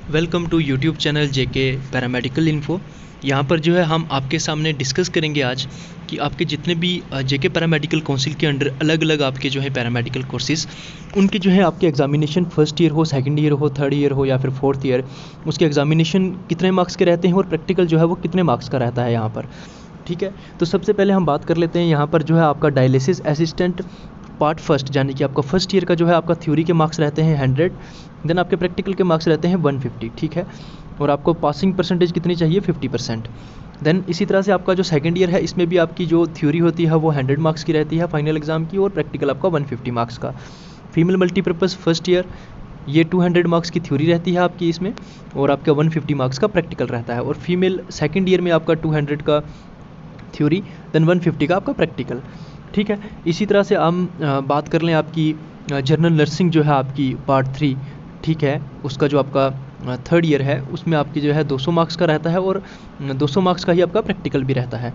Welcome to YouTube channel JK paramedical info. यहाँ पर जो है हम आपके सामने डिस्कस करेंगे आज कि आपके जितने भी जेके पैरामेडिकल काउंसिल के अंडर अलग अलग आपके जो है पैरामेडिकल कोर्सेज़, उनके जो है आपके एग्जामिनेशन फर्स्ट ईयर हो, सेकंड ईयर हो, थर्ड ईयर हो या फिर फोर्थ ईयर, उसके एग्जामिनेशन कितने मार्क्स के रहते हैं और प्रैक्टिकल जो है वो कितने मार्क्स का रहता है यहाँ पर। ठीक है, तो सबसे पहले हम बात कर लेते हैं यहाँ पर जो है आपका डायलिसिस असिस्टेंट पार्ट फर्स्ट, यानी कि आपका फर्स्ट ईयर का जो है आपका थ्योरी के मार्क्स रहते हैं 100, देन आपके प्रैक्टिकल के मार्क्स रहते हैं 150। ठीक है, और आपको पासिंग परसेंटेज कितनी चाहिए, 50%। देन इसी तरह से आपका जो सेकंड ईयर है, इसमें भी आपकी जो थ्योरी होती है वो 100 मार्क्स की रहती है फाइनल एग्जाम की, और प्रैक्टिकल आपका 150 मार्क्स का। फीमेल मल्टीपर्पज़ फर्स्ट ईयर, ये 200 मार्क्स की थ्योरी रहती है आपकी इसमें, और आपका 150 मार्क्स का प्रैक्टिकल रहता है। और फीमेल सेकंड ईयर में आपका 200 का थ्योरी, देन 150 का आपका प्रैक्टिकल। ठीक है, इसी तरह से हम बात कर लें आपकी जनरल नर्सिंग जो है आपकी पार्ट 3, ठीक है, उसका जो आपका थर्ड ईयर है उसमें आपकी जो है 200 मार्क्स का रहता है, और 200 मार्क्स का ही आपका प्रैक्टिकल भी रहता है।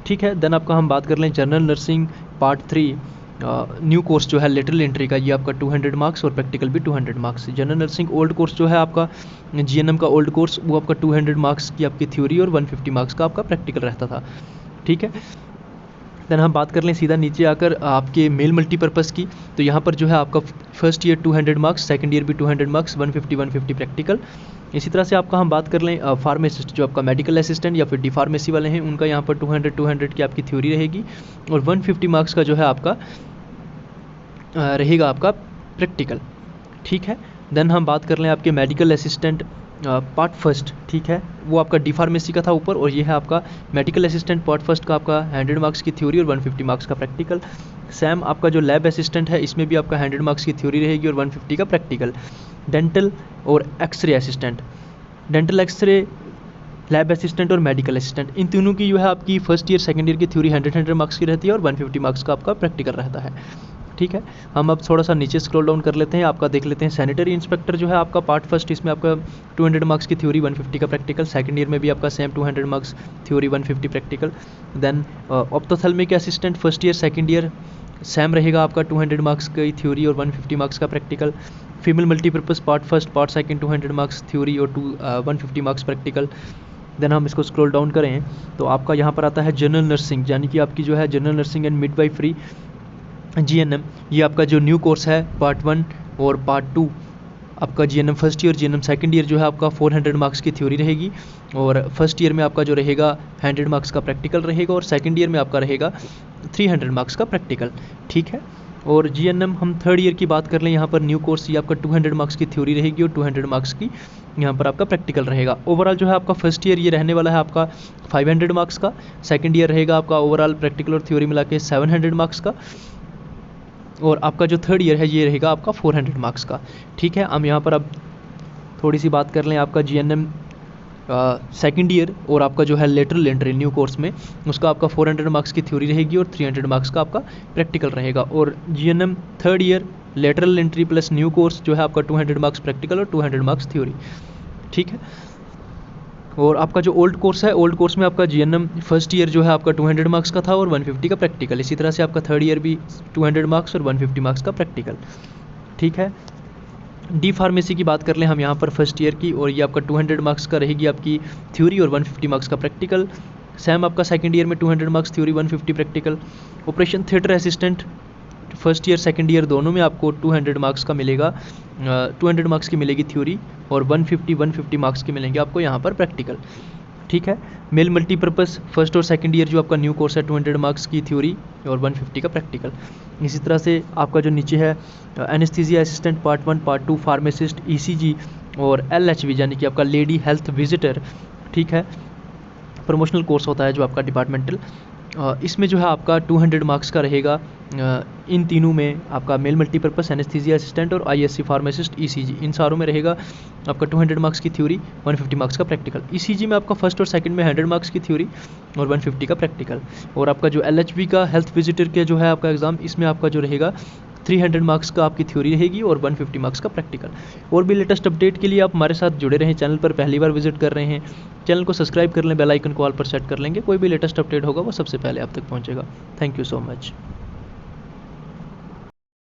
ठीक है, देन आपका हम बात कर लें general nursing part 3 new course जो है लेटरल एंट्री का, ये आपका 200 मार्क्स और प्रैक्टिकल भी 200 marks. General nursing old course जो है आपका जीएनएम का ओल्ड कोर्स, वो आपका 200 मार्क्स की आपकी थ्योरी और 150 मार्क्स का आपका प्रैक्टिकल रहता था। ठीक है, देन हम बात कर लें सीधा नीचे आकर आपके मेल मल्टीपर्पज़ की, तो यहाँ पर जो है आपका first year 200 marks, second year भी 200 मार्क्स, 150 प्रैक्टिकल। इसी तरह से आपका हम बात कर लें फार्मासिस्ट जो आपका मेडिकल असिस्टेंट या फिर डी फार्मेसी वाले हैं, उनका यहाँ पर 200 की आपकी थ्योरी रहेगी, और 150 मार्क्स का जो है आपका रहेगा आपका प्रैक्टिकल। ठीक है, देन हम बात कर लें आपके मेडिकल असिस्टेंट पार्ट फर्स्ट, ठीक है, वो आपका डी फार्मेसी का था ऊपर, और ये है आपका मेडिकल असिस्टेंट पार्ट फर्स्ट का आपका 100 मार्क्स की थ्योरी और 150 मार्क्स का प्रैक्टिकल। सेम आपका जो लैब असिस्टेंट है, इसमें भी आपका 100 मार्क्स की थ्योरी रहेगी और 150 का प्रैक्टिकल। डेंटल और xray assistant, dental xray, lab assistant और मेडिकल असिस्टेंट, इन तीनों की जो है आपकी फर्स्ट ईयर सेकंड ईयर की थ्योरी 100 मार्क्स की रहती है और 150 मार्क्स का आपका प्रैक्टिकल रहता है। ठीक है, हम अब थोड़ा सा नीचे स्क्रॉल डाउन कर लेते हैं, आपका देख लेते हैं सैनिटरी इंस्पेक्टर जो है आपका पार्ट फर्स्ट, इसमें आपका 200 मार्क्स की थ्योरी 150 का प्रैक्टिकल। सेकंड ईयर में भी आपका same 200 marks theory 150 practical. Then ophthalmic assistant first year second year same रहेगा आपका 200 मार्क्स की थ्योरी और 150 मार्क्स का practical. Female multipurpose part first part second 200 marks theory और 150 मार्क्स प्रैक्टिकल। देन हम इसको स्क्रॉल डाउन करें तो आपका यहाँ पर आता है जनरल नर्सिंग, यानी कि आपकी जो है general nursing and midwifery GNM, ये आपका जो न्यू कोर्स है पार्ट 1 और पार्ट 2, आपका GNM first year GNM second year जो है आपका 400 मार्क्स की थ्योरी रहेगी, और फर्स्ट ईयर में आपका जो रहेगा 100 मार्क्स का प्रैक्टिकल रहेगा, और सेकंड ईयर में आपका रहेगा 300 मार्क्स का प्रैक्टिकल। ठीक है, और जीएनएम हम थर्ड ईयर की बात कर लें, यहाँ पर न्यू कोर्स, ये आपका 200 मार्क्स की थ्योरी रहेगी और 200 मार्क्स की यहाँ पर आपका प्रैक्टिकल रहेगा। ओवरऑल जो है आपका फर्स्ट ईयर ये रहने वाला है आपका 500 मार्क्स का, सेकंड ईयर रहेगा आपका ओवरऑल प्रैक्टिकल और थ्योरी मिला के 700 मार्क्स का, और आपका जो थर्ड ईयर है ये रहेगा आपका 400 मार्क्स का। ठीक है, हम यहाँ पर अब थोड़ी सी बात कर लें आपका जीएनएम सेकंड ईयर और आपका जो है लेटरल एंट्री न्यू कोर्स में, उसका आपका 400 मार्क्स की थ्योरी रहेगी और 300 मार्क्स का आपका प्रैक्टिकल रहेगा। और GNM third year lateral entry plus new course जो है आपका 200 मार्क्स प्रैक्टिकल और 200 मार्क्स थ्योरी। ठीक है, और आपका जो ओल्ड कोर्स है, ओल्ड कोर्स में आपका जीएनएम फर्स्ट ईयर जो है आपका 200 मार्क्स का था और 150 का प्रैक्टिकल। इसी तरह से आपका थर्ड ईयर भी 200 मार्क्स और 150 मार्क्स का प्रैक्टिकल। ठीक है, डी फार्मेसी की बात कर लें हम यहाँ पर फर्स्ट ईयर की, और ये आपका 200 मार्क्स का रहेगी आपकी थ्योरी और 150 मार्क्स का प्रैक्टिकल। सेम आपका सेकंड ईयर में 200 marks theory 150 practical. Operation theatre assistant first year second year दोनों में आपको 200 मार्क्स का मिलेगा, 200 मार्क्स की मिलेगी थ्योरी और 150 मार्क्स के मिलेंगे आपको यहाँ पर प्रैक्टिकल। ठीक है, मेल मल्टीपर्पज़ फर्स्ट और सेकंड ईयर जो आपका न्यू कोर्स है 200 मार्क्स की थ्योरी और 150 का प्रैक्टिकल। इसी तरह से आपका जो नीचे है anaesthesia assistant part 1 part 2, pharmacist, ECG और एलएचवी, यानी कि आपका लेडी हेल्थ विजिटर। ठीक है, प्रमोशनल कोर्स होता है जो आपका डिपार्टमेंटल, इसमें जो है आपका 200 मार्क्स का रहेगा। इन तीनों में आपका मेल मल्टीपर्पज़, एनेस्थीसिया असिस्टेंट और आईएससी फार्मासिस्ट, ईसीजी, इन सारों में रहेगा आपका 200 मार्क्स की थ्योरी 150 मार्क्स का प्रैक्टिकल। ईसीजी में आपका फर्स्ट और सेकंड में 100 मार्क्स की थ्योरी और 150 का प्रैक्टिकल। और आपका जो एलएचवी का हेल्थ विजिटर के जो है आपका एग्ज़ाम, इसमें आपका जो रहेगा 300 मार्क्स का आपकी थ्योरी रहेगी और 150 मार्क्स का प्रैक्टिकल। और भी लेटेस्ट अपडेट के लिए आप हमारे साथ जुड़े रहें। चैनल पर पहली बार विजिट कर रहे हैं, चैनल को सब्सक्राइब कर लें, बेल आइकन को ऑल पर सेट कर लेंगे, कोई भी लेटेस्ट अपडेट होगा वो सबसे पहले आप तक पहुंचेगा। Thank you so much.